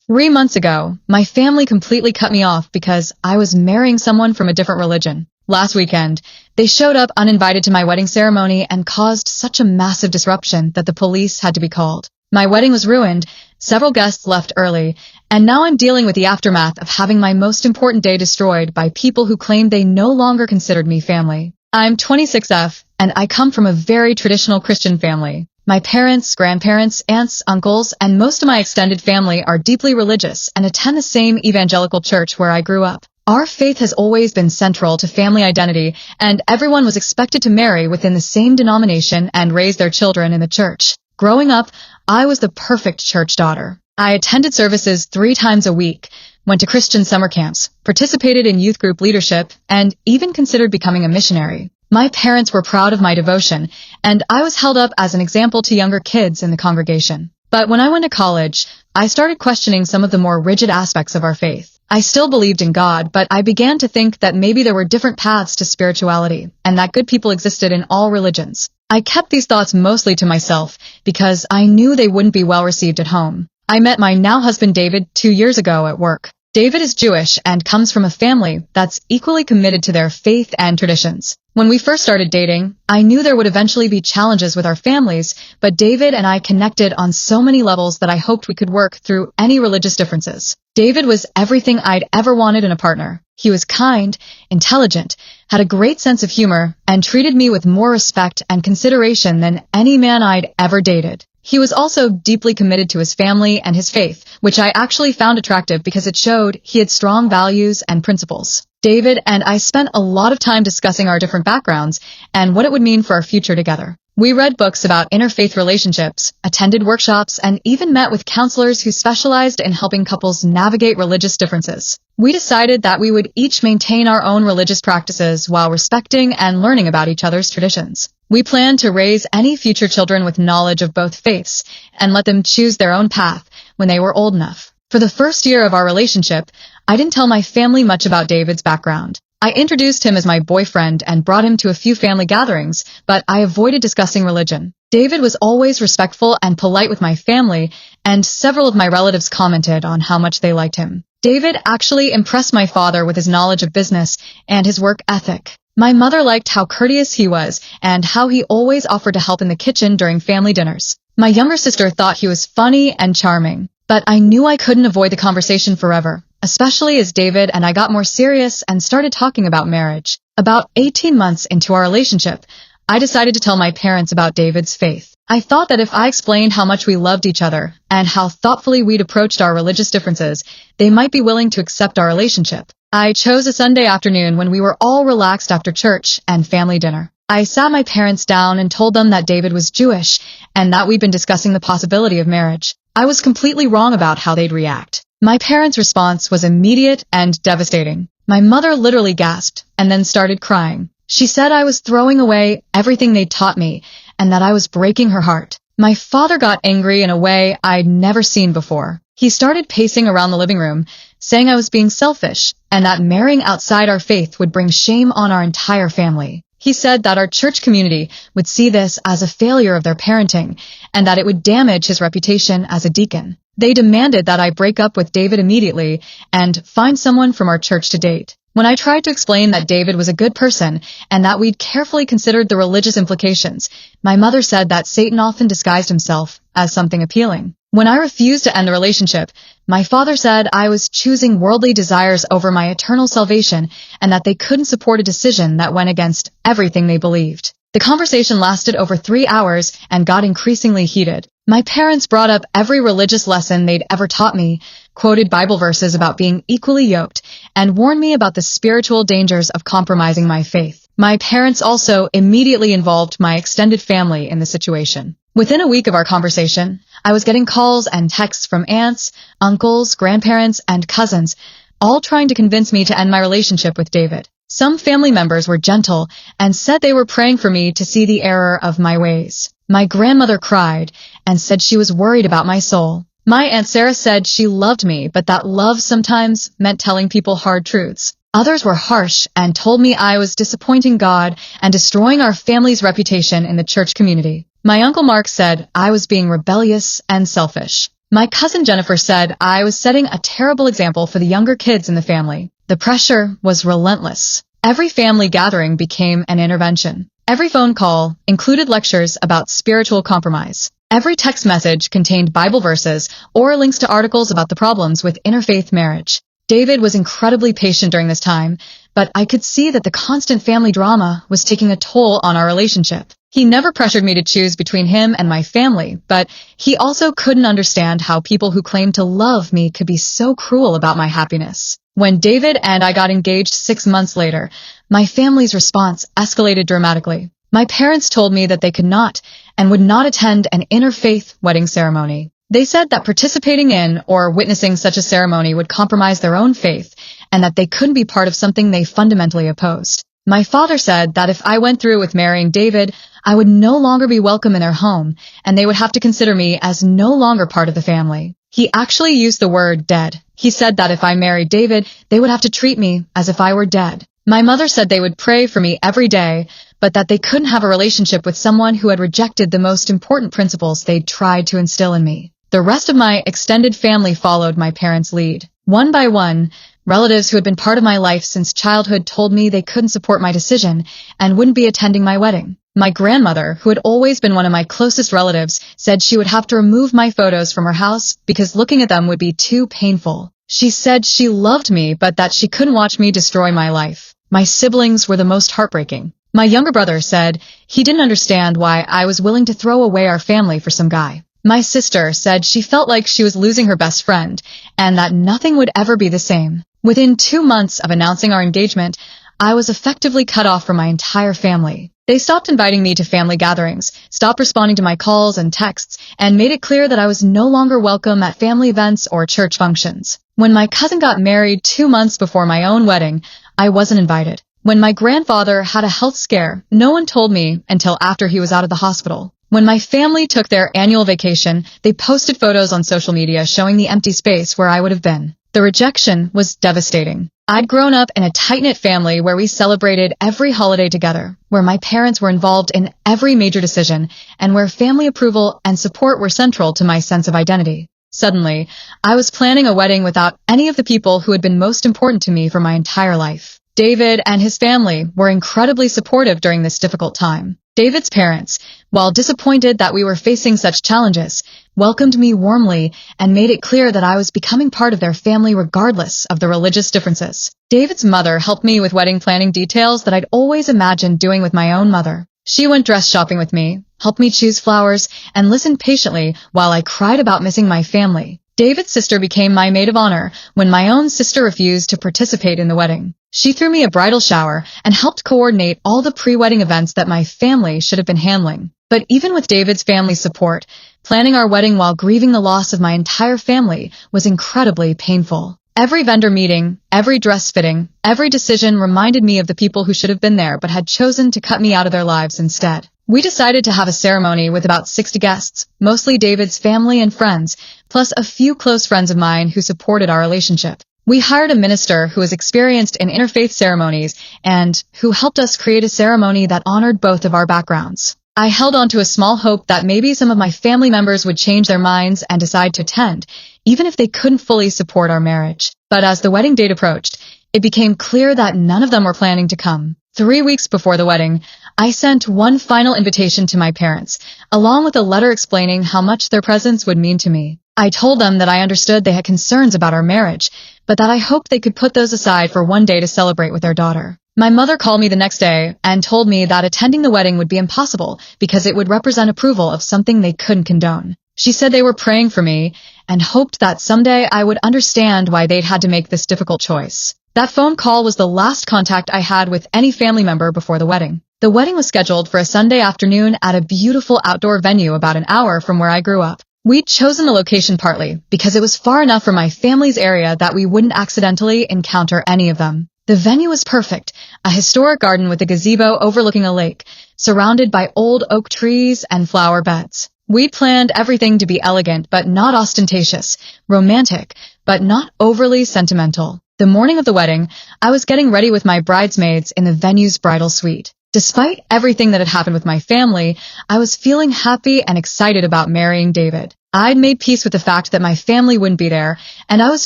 3 months ago, my family completely cut me off because I was marrying someone from a different religion. Last weekend, they showed up uninvited to my wedding ceremony and caused such a massive disruption that the police had to be called. My wedding was ruined, several guests left early, and now I'm dealing with the aftermath of having my most important day destroyed by people who claim they no longer considered me family. I'm 26F, and I come from a very traditional Christian family. My parents, grandparents, aunts, uncles, and most of my extended family are deeply religious and attend the same evangelical church where I grew up. Our faith has always been central to family identity, and everyone was expected to marry within the same denomination and raise their children in the church. Growing up, I was the perfect church daughter. I attended services 3 times a week, went to Christian summer camps, participated in youth group leadership, and even considered becoming a missionary. My parents were proud of my devotion, and I was held up as an example to younger kids in the congregation. But when I went to college, I started questioning some of the more rigid aspects of our faith. I still believed in God, but I began to think that maybe there were different paths to spirituality, and that good people existed in all religions. I kept these thoughts mostly to myself because I knew they wouldn't be well received at home. I met my now husband David 2 years ago at work. David is Jewish and comes from a family that's equally committed to their faith and traditions. When we first started dating, I knew there would eventually be challenges with our families, but David and I connected on so many levels that I hoped we could work through any religious differences. David was everything I'd ever wanted in a partner. He was kind, intelligent, had a great sense of humor, and treated me with more respect and consideration than any man I'd ever dated. He was also deeply committed to his family and his faith, which I actually found attractive because it showed he had strong values and principles. David and I spent a lot of time discussing our different backgrounds and what it would mean for our future together. We read books about interfaith relationships, attended workshops, and even met with counselors who specialized in helping couples navigate religious differences. We decided that we would each maintain our own religious practices while respecting and learning about each other's traditions. We planned to raise any future children with knowledge of both faiths and let them choose their own path when they were old enough. For the first year of our relationship, I didn't tell my family much about David's background. I introduced him as my boyfriend and brought him to a few family gatherings, but I avoided discussing religion. David was always respectful and polite with my family, and several of my relatives commented on how much they liked him. David actually impressed my father with his knowledge of business and his work ethic. My mother liked how courteous he was and how he always offered to help in the kitchen during family dinners. My younger sister thought he was funny and charming, but I knew I couldn't avoid the conversation forever, especially as David and I got more serious and started talking about marriage. About 18 months into our relationship, I decided to tell my parents about David's faith. I thought that if I explained how much we loved each other and how thoughtfully we'd approached our religious differences, they might be willing to accept our relationship. I chose a Sunday afternoon when we were all relaxed after church and family dinner. I sat my parents down and told them that David was Jewish and that we'd been discussing the possibility of marriage. I was completely wrong about how they'd react. My parents' response was immediate and devastating. My mother literally gasped and then started crying. She said I was throwing away everything they'd taught me and that I was breaking her heart. My father got angry in a way I'd never seen before. He started pacing around the living room, saying I was being selfish and that marrying outside our faith would bring shame on our entire family. He said that our church community would see this as a failure of their parenting and that it would damage his reputation as a deacon. They demanded that I break up with David immediately and find someone from our church to date. When I tried to explain that David was a good person and that we'd carefully considered the religious implications, my mother said that Satan often disguised himself as something appealing. When I refused to end the relationship, my father said I was choosing worldly desires over my eternal salvation and that they couldn't support a decision that went against everything they believed. The conversation lasted over 3 hours and got increasingly heated. My parents brought up every religious lesson they'd ever taught me, quoted Bible verses about being equally yoked, and warned me about the spiritual dangers of compromising my faith. My parents also immediately involved my extended family in the situation. Within a week of our conversation, I was getting calls and texts from aunts, uncles, grandparents, and cousins, all trying to convince me to end my relationship with David. Some family members were gentle and said they were praying for me to see the error of my ways. My grandmother cried and said she was worried about my soul. My Aunt Sarah said she loved me, but that love sometimes meant telling people hard truths. Others were harsh and told me I was disappointing God and destroying our family's reputation in the church community. My Uncle Mark said I was being rebellious and selfish. My cousin Jennifer said I was setting a terrible example for the younger kids in the family. The pressure was relentless. Every family gathering became an intervention. Every phone call included lectures about spiritual compromise. Every text message contained Bible verses or links to articles about the problems with interfaith marriage. David was incredibly patient during this time, but I could see that the constant family drama was taking a toll on our relationship. He never pressured me to choose between him and my family, but he also couldn't understand how people who claimed to love me could be so cruel about my happiness. When David and I got engaged 6 months later, my family's response escalated dramatically. My parents told me that they could not and would not attend an interfaith wedding ceremony. They said that participating in or witnessing such a ceremony would compromise their own faith and that they couldn't be part of something they fundamentally opposed. My father said that if I went through with marrying David, I would no longer be welcome in their home and they would have to consider me as no longer part of the family. He actually used the word dead. He said that if I married David, they would have to treat me as if I were dead. My mother said they would pray for me every day, but that they couldn't have a relationship with someone who had rejected the most important principles they'd tried to instill in me. The rest of my extended family followed my parents' lead. One by one, relatives who had been part of my life since childhood told me they couldn't support my decision and wouldn't be attending my wedding. My grandmother, who had always been one of my closest relatives, said she would have to remove my photos from her house because looking at them would be too painful. She said she loved me, but that she couldn't watch me destroy my life. My siblings were the most heartbreaking. My younger brother said he didn't understand why I was willing to throw away our family for some guy. My sister said she felt like she was losing her best friend and that nothing would ever be the same. Within 2 months of announcing our engagement, I was effectively cut off from my entire family. They stopped inviting me to family gatherings, stopped responding to my calls and texts, and made it clear that I was no longer welcome at family events or church functions. When my cousin got married 2 months before my own wedding, I wasn't invited. When my grandfather had a health scare, no one told me until after he was out of the hospital. When my family took their annual vacation, they posted photos on social media showing the empty space where I would have been. The rejection was devastating. I'd grown up in a tight-knit family where we celebrated every holiday together, where my parents were involved in every major decision, and where family approval and support were central to my sense of identity. Suddenly, I was planning a wedding without any of the people who had been most important to me for my entire life. David and his family were incredibly supportive during this difficult time. David's parents, while disappointed that we were facing such challenges, welcomed me warmly and made it clear that I was becoming part of their family regardless of the religious differences. David's mother helped me with wedding planning details that I'd always imagined doing with my own mother. She went dress shopping with me, helped me choose flowers, and listened patiently while I cried about missing my family. David's sister became my maid of honor when my own sister refused to participate in the wedding. She threw me a bridal shower and helped coordinate all the pre-wedding events that my family should have been handling. But even with David's family support, planning our wedding while grieving the loss of my entire family was incredibly painful. Every vendor meeting, every dress fitting, every decision reminded me of the people who should have been there but had chosen to cut me out of their lives instead. We decided to have a ceremony with about 60 guests, mostly David's family and friends, plus a few close friends of mine who supported our relationship. We hired a minister who was experienced in interfaith ceremonies and who helped us create a ceremony that honored both of our backgrounds. I held on to a small hope that maybe some of my family members would change their minds and decide to attend, even if they couldn't fully support our marriage. But as the wedding date approached, it became clear that none of them were planning to come. 3 weeks before the wedding, I sent one final invitation to my parents, along with a letter explaining how much their presence would mean to me. I told them that I understood they had concerns about our marriage, but that I hoped they could put those aside for one day to celebrate with their daughter. My mother called me the next day and told me that attending the wedding would be impossible because it would represent approval of something they couldn't condone. She said they were praying for me and hoped that someday I would understand why they'd had to make this difficult choice. That phone call was the last contact I had with any family member before the wedding. The wedding was scheduled for a Sunday afternoon at a beautiful outdoor venue about an hour from where I grew up. We'd chosen the location partly because it was far enough from my family's area that we wouldn't accidentally encounter any of them. The venue was perfect, a historic garden with a gazebo overlooking a lake, surrounded by old oak trees and flower beds. We'd planned everything to be elegant but not ostentatious, romantic but not overly sentimental. The morning of the wedding, I was getting ready with my bridesmaids in the venue's bridal suite. Despite everything that had happened with my family, I was feeling happy and excited about marrying David. I'd made peace with the fact that my family wouldn't be there, and I was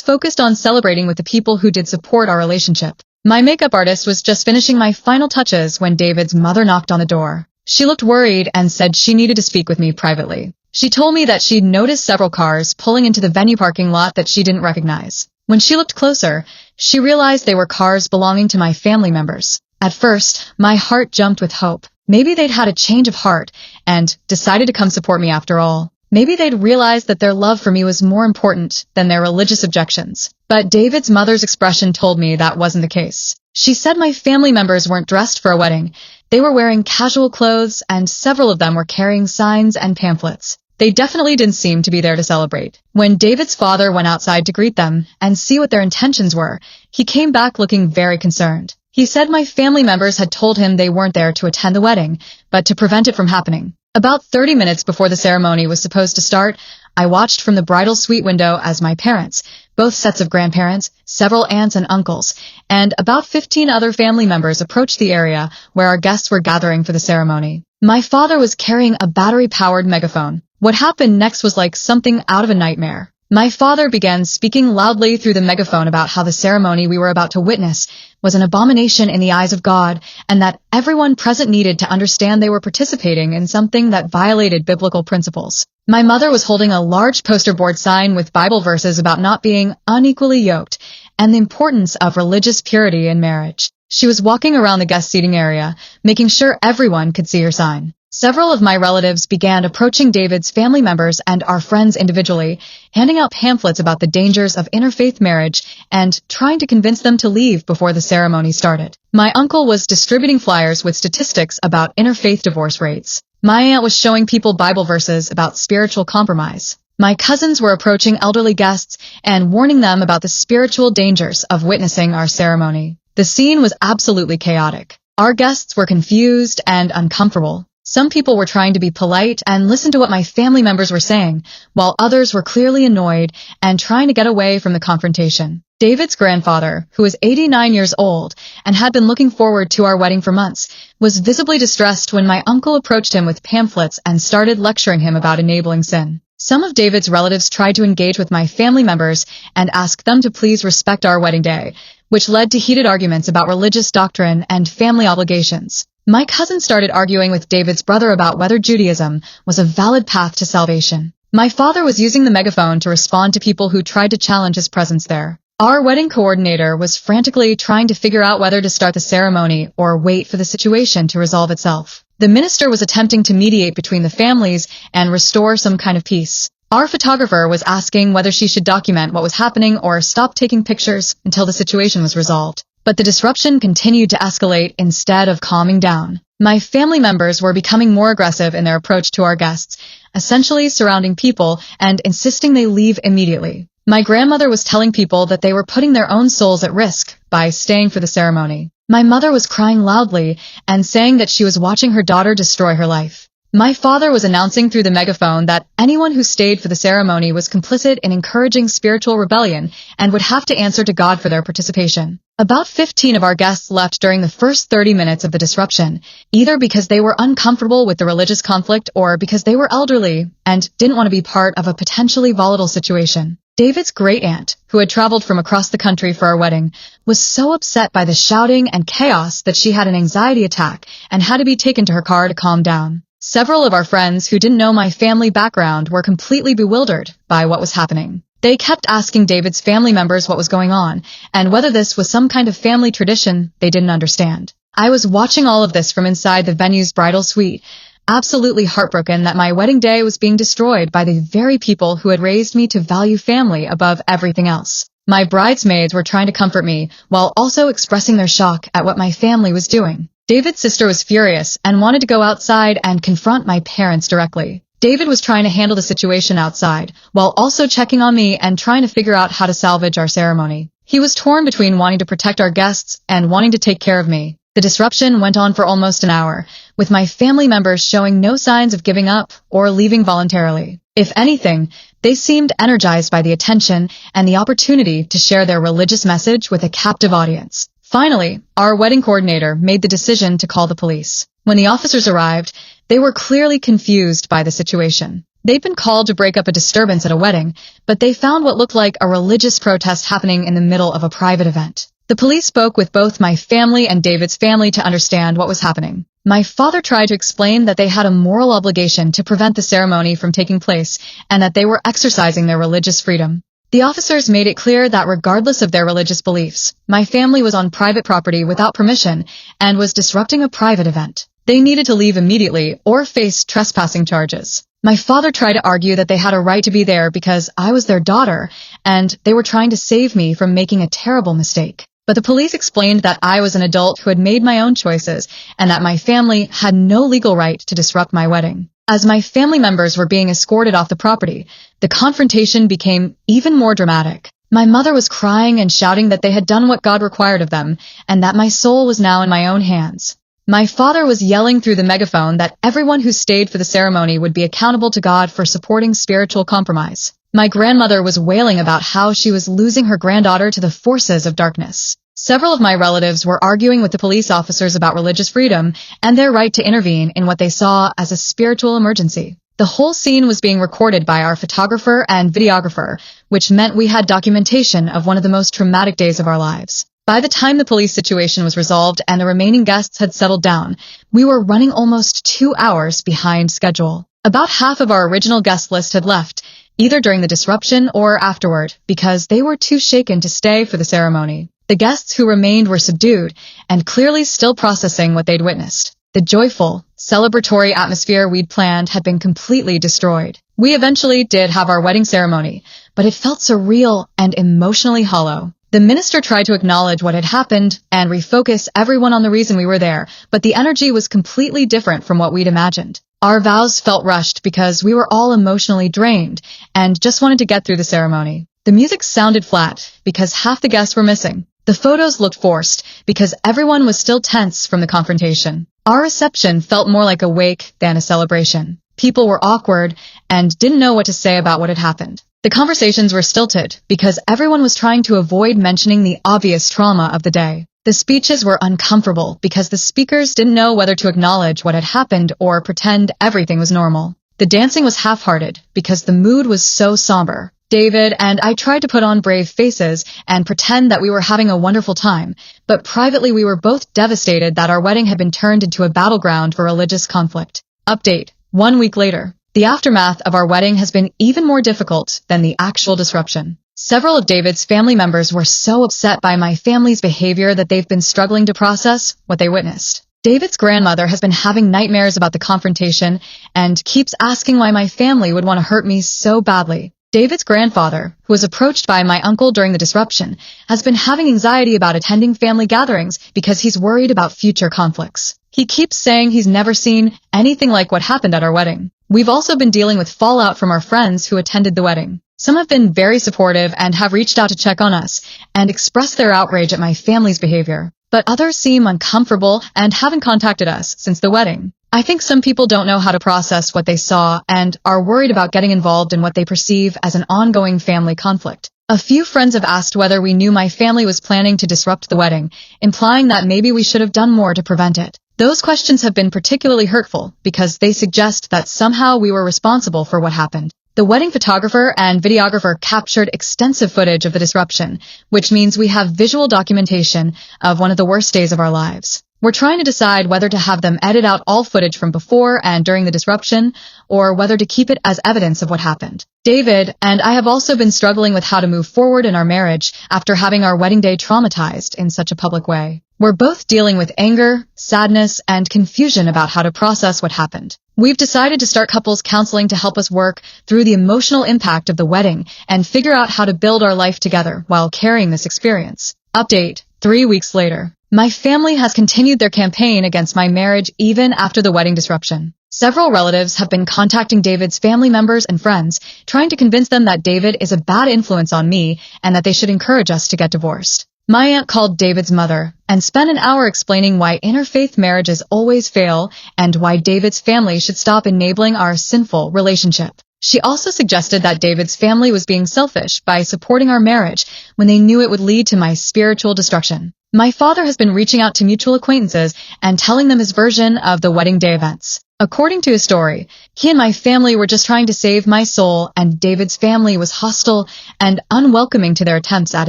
focused on celebrating with the people who did support our relationship. My makeup artist was just finishing my final touches when David's mother knocked on the door. She looked worried and said she needed to speak with me privately. She told me that she'd noticed several cars pulling into the venue parking lot that she didn't recognize. When she looked closer, she realized they were cars belonging to my family members. At first, my heart jumped with hope. Maybe they'd had a change of heart and decided to come support me after all. Maybe they'd realized that their love for me was more important than their religious objections. But David's mother's expression told me that wasn't the case. She said my family members weren't dressed for a wedding. They were wearing casual clothes, and several of them were carrying signs and pamphlets. They definitely didn't seem to be there to celebrate. When David's father went outside to greet them and see what their intentions were, he came back looking very concerned. He said my family members had told him they weren't there to attend the wedding, but to prevent it from happening. About 30 minutes before the ceremony was supposed to start, I watched from the bridal suite window as my parents, both sets of grandparents, several aunts and uncles, and about 15 other family members approached the area where our guests were gathering for the ceremony. My father was carrying a battery-powered megaphone. What happened next was like something out of a nightmare. My father began speaking loudly through the megaphone about how the ceremony we were about to witness was an abomination in the eyes of God, and that everyone present needed to understand they were participating in something that violated biblical principles. My mother was holding a large poster board sign with Bible verses about not being unequally yoked and the importance of religious purity in marriage. She was walking around the guest seating area, making sure everyone could see her sign. Several of my relatives began approaching David's family members and our friends individually, handing out pamphlets about the dangers of interfaith marriage and trying to convince them to leave before the ceremony started. My uncle was distributing flyers with statistics about interfaith divorce rates. My aunt was showing people Bible verses about spiritual compromise. My cousins were approaching elderly guests and warning them about the spiritual dangers of witnessing our ceremony. The scene was absolutely chaotic. Our guests were confused and uncomfortable. Some people were trying to be polite and listen to what my family members were saying, while others were clearly annoyed and trying to get away from the confrontation. David's grandfather, who was 89 years old and had been looking forward to our wedding for months, was visibly distressed when my uncle approached him with pamphlets and started lecturing him about enabling sin. Some of David's relatives tried to engage with my family members and ask them to please respect our wedding day, which led to heated arguments about religious doctrine and family obligations. My cousin started arguing with David's brother about whether Judaism was a valid path to salvation. My father was using the megaphone to respond to people who tried to challenge his presence there. Our wedding coordinator was frantically trying to figure out whether to start the ceremony or wait for the situation to resolve itself. The minister was attempting to mediate between the families and restore some kind of peace. Our photographer was asking whether she should document what was happening or stop taking pictures until the situation was resolved. But the disruption continued to escalate instead of calming down. My family members were becoming more aggressive in their approach to our guests, essentially surrounding people and insisting they leave immediately. My grandmother was telling people that they were putting their own souls at risk by staying for the ceremony. My mother was crying loudly and saying that she was watching her daughter destroy her life. My father was announcing through the megaphone that anyone who stayed for the ceremony was complicit in encouraging spiritual rebellion and would have to answer to God for their participation. About 15 of our guests left during the first 30 minutes of the disruption, either because they were uncomfortable with the religious conflict or because they were elderly and didn't want to be part of a potentially volatile situation. David's great-aunt, who had traveled from across the country for our wedding, was so upset by the shouting and chaos that she had an anxiety attack and had to be taken to her car to calm down. Several of our friends who didn't know my family background were completely bewildered by what was happening. They kept asking David's family members what was going on and whether this was some kind of family tradition they didn't understand. I was watching all of this from inside the venue's bridal suite, absolutely heartbroken that my wedding day was being destroyed by the very people who had raised me to value family above everything else. My bridesmaids were trying to comfort me while also expressing their shock at what my family was doing. David's sister was furious and wanted to go outside and confront my parents directly. David was trying to handle the situation outside, while also checking on me and trying to figure out how to salvage our ceremony. He was torn between wanting to protect our guests and wanting to take care of me. The disruption went on for almost an hour, with my family members showing no signs of giving up or leaving voluntarily. If anything, they seemed energized by the attention and the opportunity to share their religious message with a captive audience. Finally, our wedding coordinator made the decision to call the police. When the officers arrived, they were clearly confused by the situation. They'd been called to break up a disturbance at a wedding, but they found what looked like a religious protest happening in the middle of a private event. The police spoke with both my family and David's family to understand what was happening. My father tried to explain that they had a moral obligation to prevent the ceremony from taking place and that they were exercising their religious freedom. The officers made it clear that regardless of their religious beliefs, my family was on private property without permission and was disrupting a private event. They needed to leave immediately or face trespassing charges. My father tried to argue that they had a right to be there because I was their daughter and they were trying to save me from making a terrible mistake. But the police explained that I was an adult who had made my own choices and that my family had no legal right to disrupt my wedding. As my family members were being escorted off the property, the confrontation became even more dramatic. My mother was crying and shouting that they had done what God required of them and that my soul was now in my own hands. My father was yelling through the megaphone that everyone who stayed for the ceremony would be accountable to God for supporting spiritual compromise. My grandmother was wailing about how she was losing her granddaughter to the forces of darkness. Several of my relatives were arguing with the police officers about religious freedom and their right to intervene in what they saw as a spiritual emergency. The whole scene was being recorded by our photographer and videographer, which meant we had documentation of one of the most traumatic days of our lives. By the time the police situation was resolved and the remaining guests had settled down, we were running almost 2 hours behind schedule. About half of our original guest list had left, either during the disruption or afterward, because they were too shaken to stay for the ceremony. The guests who remained were subdued and clearly still processing what they'd witnessed. The joyful, celebratory atmosphere we'd planned had been completely destroyed. We eventually did have our wedding ceremony, but it felt surreal and emotionally hollow. The minister tried to acknowledge what had happened and refocus everyone on the reason we were there, but the energy was completely different from what we'd imagined. Our vows felt rushed because we were all emotionally drained and just wanted to get through the ceremony. The music sounded flat because half the guests were missing. The photos looked forced because everyone was still tense from the confrontation. Our reception felt more like a wake than a celebration. People were awkward and didn't know what to say about what had happened. The conversations were stilted because everyone was trying to avoid mentioning the obvious trauma of the day. The speeches were uncomfortable because the speakers didn't know whether to acknowledge what had happened or pretend everything was normal. The dancing was half-hearted because the mood was so somber. David and I tried to put on brave faces and pretend that we were having a wonderful time, but privately we were both devastated that our wedding had been turned into a battleground for religious conflict. Update: 1 week later. The aftermath of our wedding has been even more difficult than the actual disruption. Several of David's family members were so upset by my family's behavior that they've been struggling to process what they witnessed. David's grandmother has been having nightmares about the confrontation and keeps asking why my family would want to hurt me so badly. David's grandfather, who was approached by my uncle during the disruption, has been having anxiety about attending family gatherings because he's worried about future conflicts. He keeps saying he's never seen anything like what happened at our wedding. We've also been dealing with fallout from our friends who attended the wedding. Some have been very supportive and have reached out to check on us and expressed their outrage at my family's behavior. But others seem uncomfortable and haven't contacted us since the wedding. I think some people don't know how to process what they saw and are worried about getting involved in what they perceive as an ongoing family conflict. A few friends have asked whether we knew my family was planning to disrupt the wedding, implying that maybe we should have done more to prevent it. Those questions have been particularly hurtful because they suggest that somehow we were responsible for what happened. The wedding photographer and videographer captured extensive footage of the disruption, which means we have visual documentation of one of the worst days of our lives. We're trying to decide whether to have them edit out all footage from before and during the disruption, or whether to keep it as evidence of what happened. David and I have also been struggling with how to move forward in our marriage after having our wedding day traumatized in such a public way. We're both dealing with anger, sadness, and confusion about how to process what happened. We've decided to start couples counseling to help us work through the emotional impact of the wedding and figure out how to build our life together while carrying this experience. Update: 3 weeks later. My family has continued their campaign against my marriage even after the wedding disruption. Several relatives have been contacting David's family members and friends, trying to convince them that David is a bad influence on me and that they should encourage us to get divorced. My aunt called David's mother and spent an hour explaining why interfaith marriages always fail and why David's family should stop enabling our sinful relationship. She also suggested that David's family was being selfish by supporting our marriage when they knew it would lead to my spiritual destruction. My father has been reaching out to mutual acquaintances and telling them his version of the wedding day events. According to his story, he and my family were just trying to save my soul, and David's family was hostile and unwelcoming to their attempts at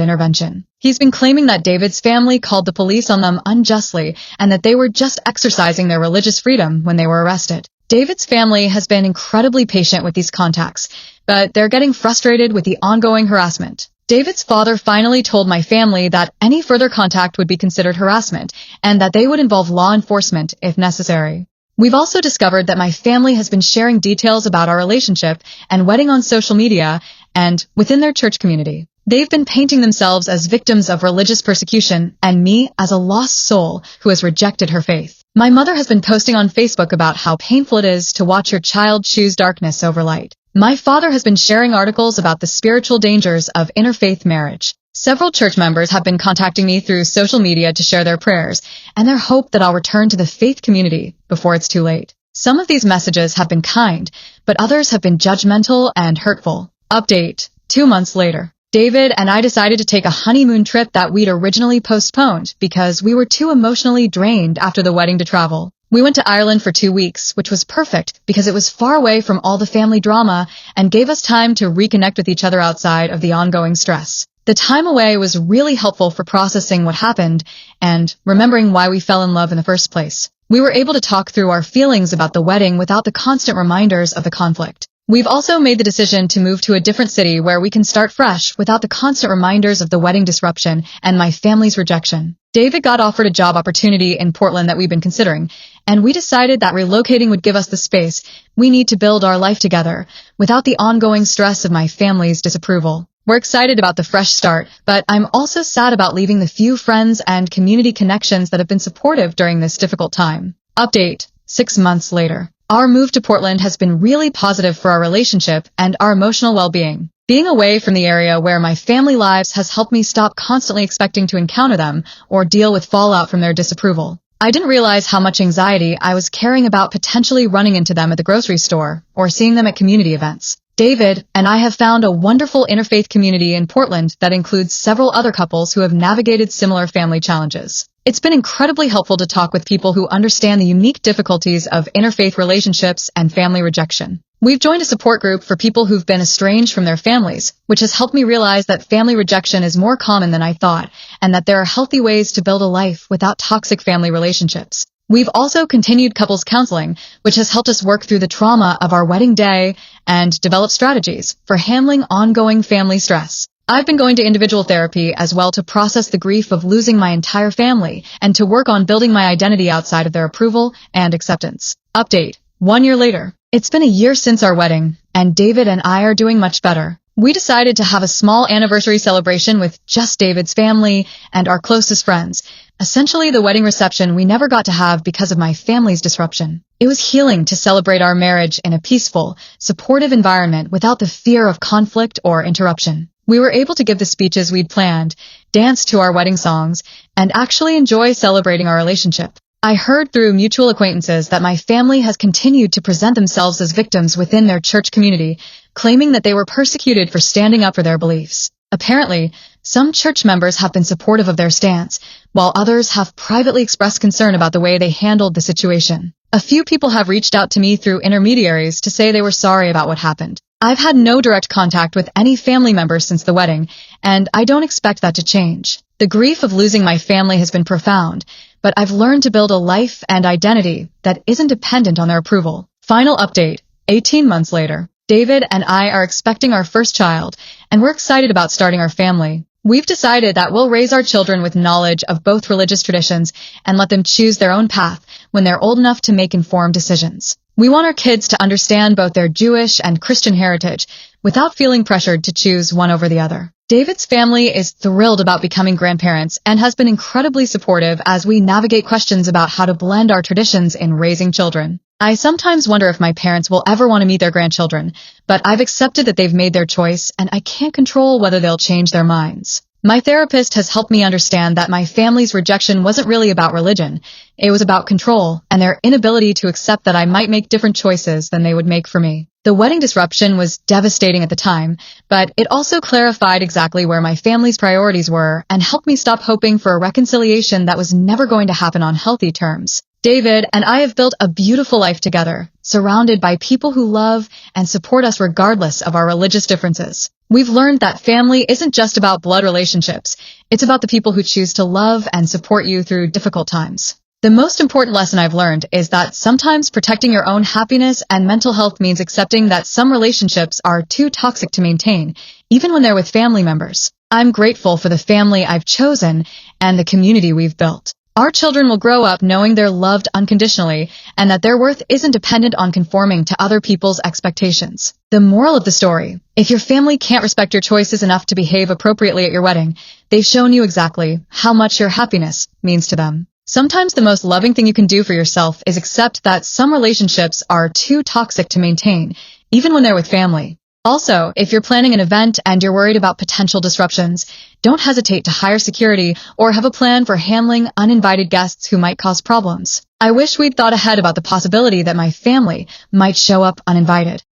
intervention. He's been claiming that David's family called the police on them unjustly and that they were just exercising their religious freedom when they were arrested. David's family has been incredibly patient with these contacts, but they're getting frustrated with the ongoing harassment. David's father finally told my family that any further contact would be considered harassment and that they would involve law enforcement if necessary. We've also discovered that my family has been sharing details about our relationship and wedding on social media and within their church community. They've been painting themselves as victims of religious persecution and me as a lost soul who has rejected her faith. My mother has been posting on Facebook about how painful it is to watch her child choose darkness over light. My father has been sharing articles about the spiritual dangers of interfaith marriage. Several church members have been contacting me through social media to share their prayers and their hope that I'll return to the faith community before it's too late. Some of these messages have been kind, but others have been judgmental and hurtful. Update: 2 months later. David and I decided to take a honeymoon trip that we'd originally postponed because we were too emotionally drained after the wedding to travel. We went to Ireland for 2 weeks, which was perfect because it was far away from all the family drama and gave us time to reconnect with each other outside of the ongoing stress. The time away was really helpful for processing what happened and remembering why we fell in love in the first place. We were able to talk through our feelings about the wedding without the constant reminders of the conflict. We've also made the decision to move to a different city where we can start fresh without the constant reminders of the wedding disruption and my family's rejection. David got offered a job opportunity in Portland that we've been considering, and we decided that relocating would give us the space we need to build our life together without the ongoing stress of my family's disapproval. We're excited about the fresh start, but I'm also sad about leaving the few friends and community connections that have been supportive during this difficult time. Update: 6 months later. Our move to Portland has been really positive for our relationship and our emotional well-being. Being away from the area where my family lives has helped me stop constantly expecting to encounter them or deal with fallout from their disapproval. I didn't realize how much anxiety I was carrying about potentially running into them at the grocery store or seeing them at community events. David and I have found a wonderful interfaith community in Portland that includes several other couples who have navigated similar family challenges. It's been incredibly helpful to talk with people who understand the unique difficulties of interfaith relationships and family rejection. We've joined a support group for people who've been estranged from their families, which has helped me realize that family rejection is more common than I thought, and that there are healthy ways to build a life without toxic family relationships. We've also continued couples counseling, which has helped us work through the trauma of our wedding day and develop strategies for handling ongoing family stress. I've been going to individual therapy as well to process the grief of losing my entire family and to work on building my identity outside of their approval and acceptance. Update: 1 year later. It's been a year since our wedding, and David and I are doing much better. We decided to have a small anniversary celebration with just David's family and our closest friends. Essentially the wedding reception we never got to have because of my family's disruption. It was healing to celebrate our marriage in a peaceful, supportive environment without the fear of conflict or interruption. We were able to give the speeches we'd planned, dance to our wedding songs, and actually enjoy celebrating our relationship. I heard through mutual acquaintances that my family has continued to present themselves as victims within their church community, claiming that they were persecuted for standing up for their beliefs. Apparently, some church members have been supportive of their stance, while others have privately expressed concern about the way they handled the situation. A few people have reached out to me through intermediaries to say they were sorry about what happened. I've had no direct contact with any family members since the wedding, and I don't expect that to change. The grief of losing my family has been profound, but I've learned to build a life and identity that isn't dependent on their approval. Final update: 18 months later. David and I are expecting our first child, and we're excited about starting our family. We've decided that we'll raise our children with knowledge of both religious traditions and let them choose their own path when they're old enough to make informed decisions. We want our kids to understand both their Jewish and Christian heritage without feeling pressured to choose one over the other. David's family is thrilled about becoming grandparents and has been incredibly supportive as we navigate questions about how to blend our traditions in raising children. I sometimes wonder if my parents will ever want to meet their grandchildren, but I've accepted that they've made their choice and I can't control whether they'll change their minds. My therapist has helped me understand that my family's rejection wasn't really about religion. It was about control and their inability to accept that I might make different choices than they would make for me. The wedding disruption was devastating at the time, but it also clarified exactly where my family's priorities were and helped me stop hoping for a reconciliation that was never going to happen on healthy terms. David and I have built a beautiful life together, surrounded by people who love and support us regardless of our religious differences. We've learned that family isn't just about blood relationships. It's about the people who choose to love and support you through difficult times. The most important lesson I've learned is that sometimes protecting your own happiness and mental health means accepting that some relationships are too toxic to maintain, even when they're with family members. I'm grateful for the family I've chosen and the community we've built. Our children will grow up knowing they're loved unconditionally and that their worth isn't dependent on conforming to other people's expectations. The moral of the story: if your family can't respect your choices enough to behave appropriately at your wedding, they've shown you exactly how much your happiness means to them. Sometimes the most loving thing you can do for yourself is accept that some relationships are too toxic to maintain, even when they're with family. Also, if you're planning an event and you're worried about potential disruptions, don't hesitate to hire security or have a plan for handling uninvited guests who might cause problems. I wish we'd thought ahead about the possibility that my family might show up uninvited.